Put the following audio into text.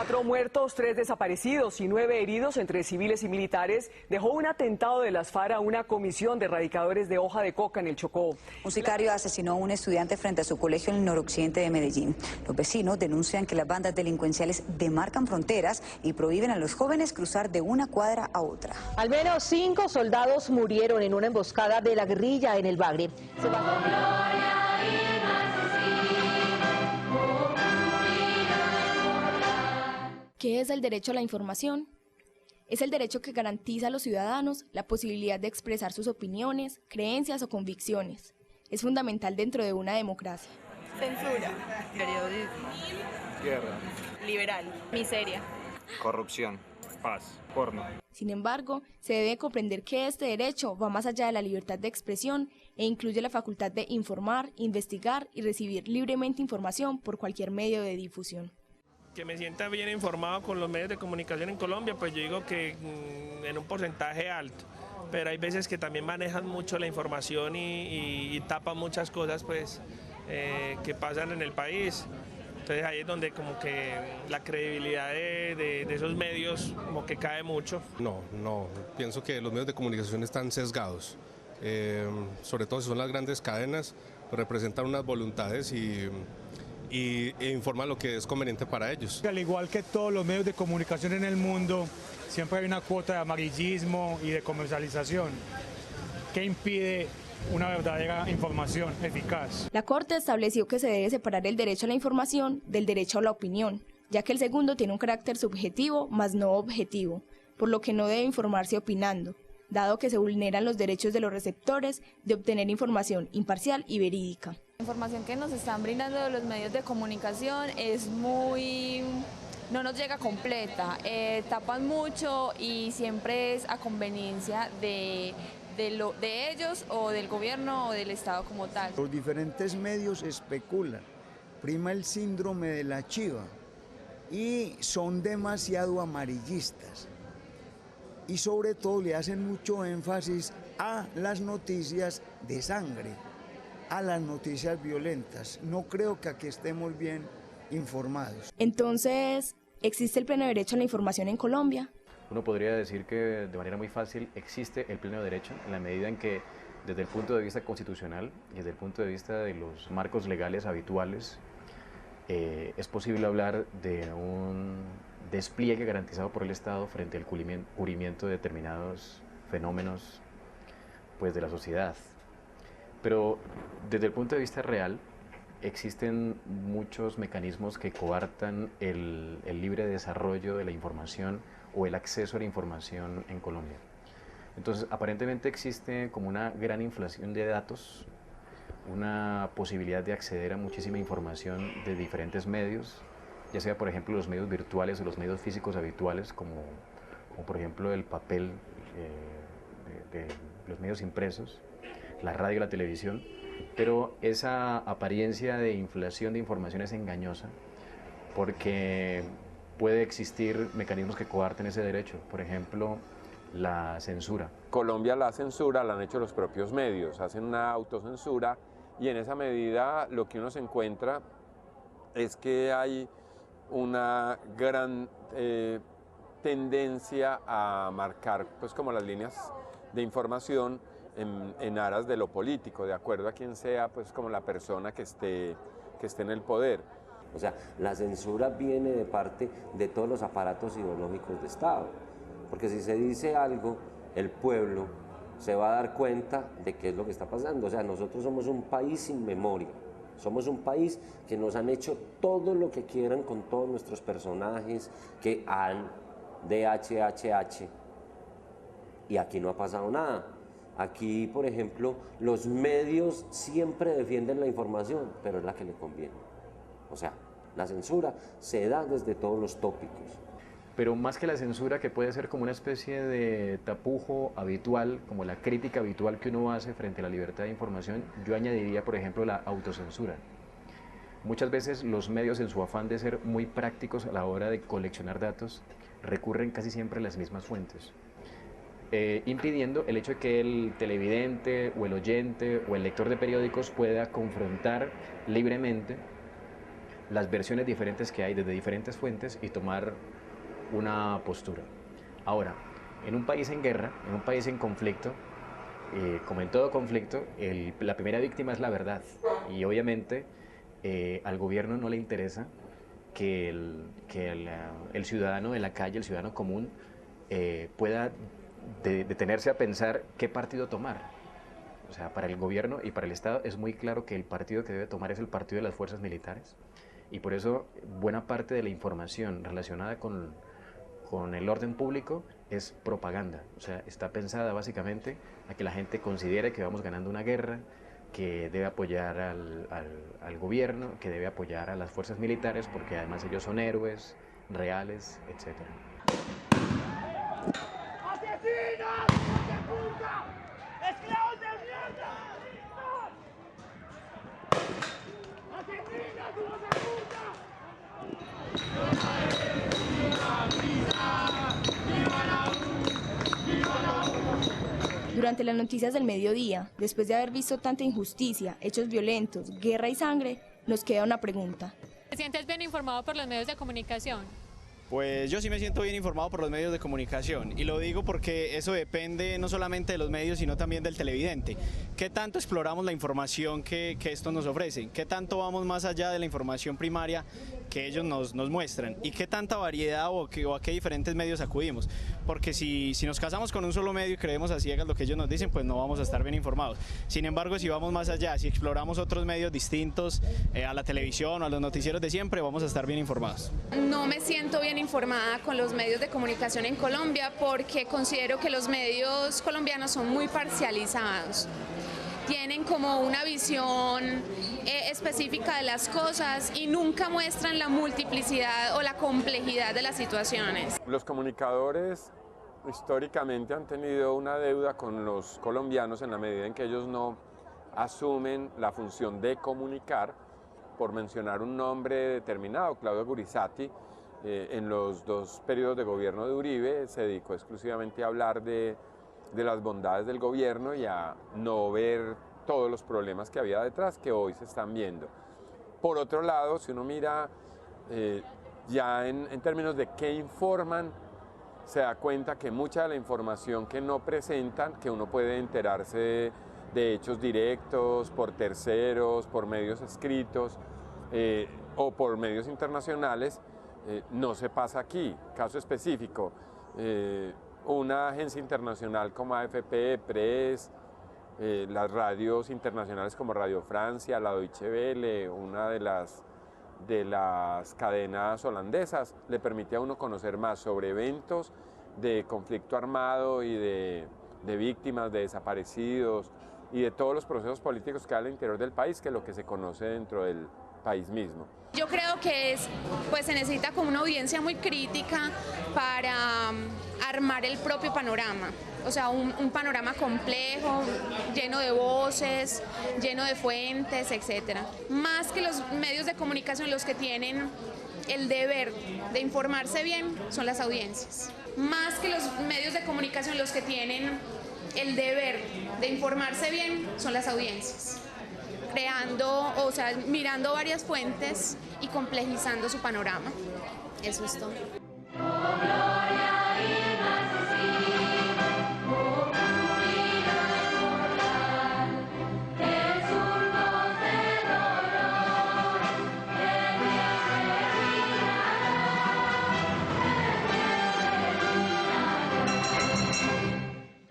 4 muertos, 3 desaparecidos y 9 heridos entre civiles y militares dejó un atentado de las FARC a una comisión de erradicadores de hoja de coca en el Chocó. Un sicario asesinó a un estudiante frente a su colegio en el noroccidente de Medellín. Los vecinos denuncian que las bandas delincuenciales demarcan fronteras y prohíben a los jóvenes cruzar de una cuadra a otra. Al menos 5 soldados murieron en una emboscada de la guerrilla en el Bagre. ¿Qué es el derecho a la información? Es el derecho que garantiza a los ciudadanos la posibilidad de expresar sus opiniones, creencias o convicciones. Es fundamental dentro de una democracia. Censura. Periodismo. Guerra. Liberal. Miseria. Corrupción. Paz. Porno. Sin embargo, se debe comprender que este derecho va más allá de la libertad de expresión e incluye la facultad de informar, investigar y recibir libremente información por cualquier medio de difusión. Que me sienta bien informado con los medios de comunicación en Colombia, pues yo digo que en un porcentaje alto, pero hay veces que también manejan mucho la información y tapan muchas cosas pues que pasan en el país. Entonces ahí es donde como que la credibilidad de esos medios como que cae mucho. No, pienso que los medios de comunicación están sesgados, sobre todo si son las grandes cadenas, pues representan unas voluntades e informa lo que es conveniente para ellos. Al igual que todos los medios de comunicación en el mundo, siempre hay una cuota de amarillismo y de comercialización que impide una verdadera información eficaz. La Corte estableció que se debe separar el derecho a la información del derecho a la opinión, ya que el segundo tiene un carácter subjetivo más no objetivo, por lo que no debe informarse opinando, dado que se vulneran los derechos de los receptores de obtener información imparcial y verídica. La información que nos están brindando los medios de comunicación no nos llega completa, tapan mucho y siempre es a conveniencia de ellos o del gobierno o del Estado como tal. Los diferentes medios especulan, prima el síndrome de la chiva y son demasiado amarillistas y sobre todo le hacen mucho énfasis a las noticias de sangre, a las noticias violentas. No creo que aquí estemos bien informados. Entonces, ¿existe el pleno derecho a la información en Colombia? Uno podría decir que de manera muy fácil existe el pleno derecho en la medida en que desde el punto de vista constitucional y desde el punto de vista de los marcos legales habituales es posible hablar de un despliegue garantizado por el Estado frente al cubrimiento de determinados fenómenos pues, de la sociedad. Pero desde el punto de vista real existen muchos mecanismos que coartan el libre desarrollo de la información o el acceso a la información en Colombia. Entonces, aparentemente existe como una gran inflación de datos, una posibilidad de acceder a muchísima información de diferentes medios, ya sea, por ejemplo, los medios virtuales o los medios físicos habituales, como por ejemplo el papel de los medios impresos, la radio y la televisión, pero esa apariencia de inflación de información es engañosa porque puede existir mecanismos que coarten ese derecho, por ejemplo, la censura. Colombia la censura la han hecho los propios medios, hacen una autocensura y en esa medida lo que uno se encuentra es que hay una gran tendencia a marcar pues como las líneas de información en aras de lo político, de acuerdo a quien sea pues como la persona que esté en el poder. O sea, la censura viene de parte de todos los aparatos ideológicos de Estado, porque si se dice algo, el pueblo se va a dar cuenta de qué es lo que está pasando. O sea, nosotros somos un país sin memoria, somos un país que nos han hecho todo lo que quieran con todos nuestros personajes, que han DHHH, y aquí no ha pasado nada. Aquí, por ejemplo, los medios siempre defienden la información, pero es la que le conviene. O sea, la censura se da desde todos los tópicos. Pero más que la censura, que puede ser como una especie de tapujo habitual, como la crítica habitual que uno hace frente a la libertad de información, yo añadiría, por ejemplo, la autocensura. Muchas veces los medios, en su afán de ser muy prácticos a la hora de coleccionar datos, recurren casi siempre a las mismas fuentes, impidiendo el hecho de que el televidente o el oyente o el lector de periódicos pueda confrontar libremente las versiones diferentes que hay desde diferentes fuentes y tomar una postura. Ahora, en un país en guerra, en un país en conflicto, como en todo conflicto, la primera víctima es la verdad. Y obviamente al gobierno no le interesa que el ciudadano de la calle, el ciudadano común, pueda detenerse a pensar qué partido tomar. O sea, para el gobierno y para el Estado es muy claro que el partido que debe tomar es el partido de las fuerzas militares. Y por eso buena parte de la información relacionada con el orden público es propaganda. O sea, está pensada básicamente a que la gente considere que vamos ganando una guerra, que debe apoyar al gobierno, que debe apoyar a las fuerzas militares, porque además ellos son héroes reales, etc. ¡Asesinos! ¡De puta! ¡Esclavos de mierda! ¡Asesinos, hijos de puta! Durante las noticias del mediodía, después de haber visto tanta injusticia, hechos violentos, guerra y sangre, nos queda una pregunta. ¿Te sientes bien informado por los medios de comunicación? Pues yo sí me siento bien informado por los medios de comunicación y lo digo porque eso depende no solamente de los medios sino también del televidente. ¿Qué tanto exploramos la información que estos nos ofrecen? ¿Qué tanto vamos más allá de la información primaria que ellos nos muestran? ¿Y qué tanta variedad o a qué diferentes medios acudimos? Porque si nos casamos con un solo medio y creemos a ciegas lo que ellos nos dicen, pues no vamos a estar bien informados. Sin embargo, si vamos más allá, si exploramos otros medios distintos a la televisión o a los noticieros de siempre, vamos a estar bien informados. No me siento bien informada con los medios de comunicación en Colombia porque considero que los medios colombianos son muy parcializados. Tienen como una visión específica de las cosas y nunca muestran la multiplicidad o la complejidad de las situaciones. Los comunicadores históricamente han tenido una deuda con los colombianos en la medida en que ellos no asumen la función de comunicar. Por mencionar un nombre determinado, Claudio Gurizati, en los 2 periodos de gobierno de Uribe se dedicó exclusivamente a hablar de las bondades del gobierno y a no ver todos los problemas que había detrás que hoy se están viendo. Por otro lado, si uno mira ya en términos de qué informan, se da cuenta que mucha de la información que no presentan, que uno puede enterarse de hechos directos, por terceros, por medios escritos o por medios internacionales, no se pasa aquí. Caso específico, una agencia internacional como AFP, Press, las radios internacionales como Radio Francia, la Deutsche Welle, una de las cadenas holandesas, le permite a uno conocer más sobre eventos de conflicto armado y de víctimas, de desaparecidos y de todos los procesos políticos que hay al interior del país que lo que se conoce dentro del país mismo. Yo creo que pues se necesita como una audiencia muy crítica para armar el propio panorama. O sea, un panorama complejo, lleno de voces, lleno de fuentes, etc. Más que los medios de comunicación, los que tienen el deber de informarse bien son las audiencias. Más que los medios de comunicación, los que tienen el deber de informarse bien son las audiencias. Mirando varias fuentes y complejizando su panorama. Eso es todo.